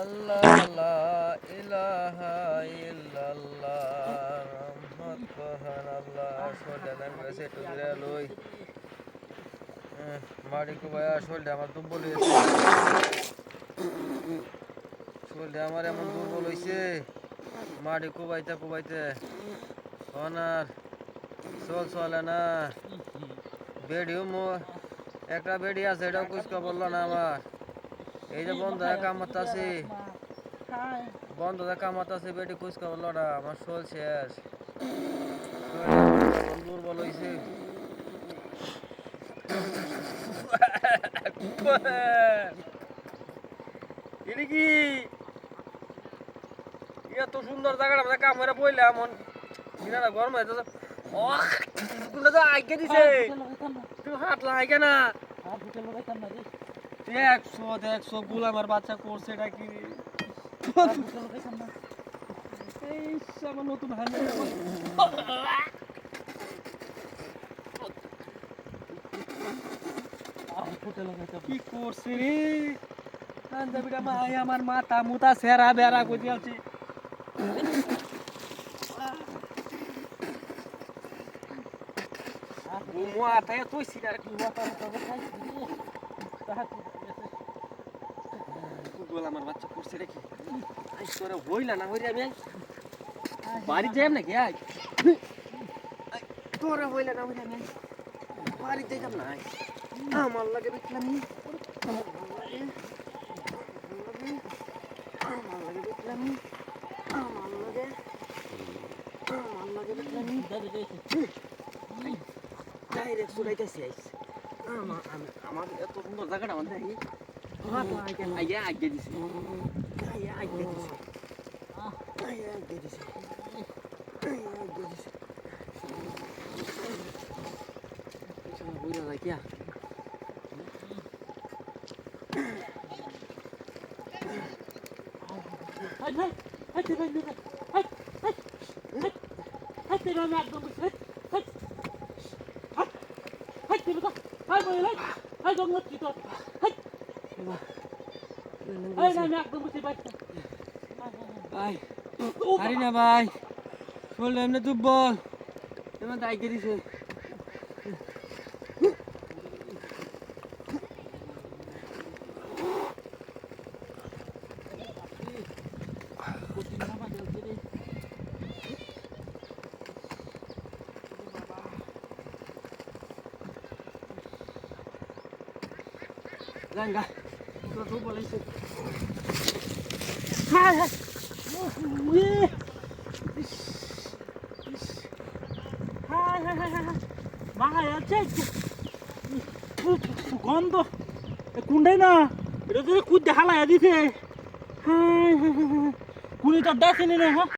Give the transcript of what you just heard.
আল্লাহ লা ইলাহা ইল্লাল্লাহ রহমত কহান আল্লাহ শোলটা নাম গেছে একটু দূরে লই মাড়ি ভাইয়া শোলটা আমার দুর্বল হয়েছে শোলটা আমার এমন দুর্বল হয়েছে মাড়ি কুবাইতে কুবাইতে ওনার চলে না বেডিও একটা বেডি আছে এটাও কুচকা বললো না আমার এই যে বন্ধ কামাতাছে বেডি কুচকা বললো না আমার শোল শেষ দুর্বল হয়েছে কি এত সুন্দর জায়গাটা আমরা কামড়ে পড়লাম মিনারা গরম হয়ে যাচ্ছে কোনটা তো আইকে দিছে তুই হাত লাগে না 100 গুল আমার বাচ্চা করছে এটা কি এই আমার নতুন হানি কি করছে রে পাঞ্জাবিটা মাই আমার মাথা মুতা সেরা বেড়া কই দিয়েছি মাথায় তুই সিনার কি মাথা আমার বাচ্চা করছে রে কি তোরা হইলা না হইরে আমি বাড়ি যাইম নাকি আই তোরা হইলা না হইরে আমি বাড়ি যাইতাম না আমার লাগে দেখলাম ডাইরেক্ট চুরাইতেছি আমার এত সুন্দর জায়গাটা আমার দেখি আগে দিছি বুঝা যায় কিয়া পারি না ভাই শোল এমনি দুর্বল এমন দায়িত্ব দিছে Ganga, tu tu boleh sih. Hai, hai. Bahaya cek. Gondo. Kundai na. Itu tu kuda halaya di sini. Hai. Kuni tak dah sini nih, ha?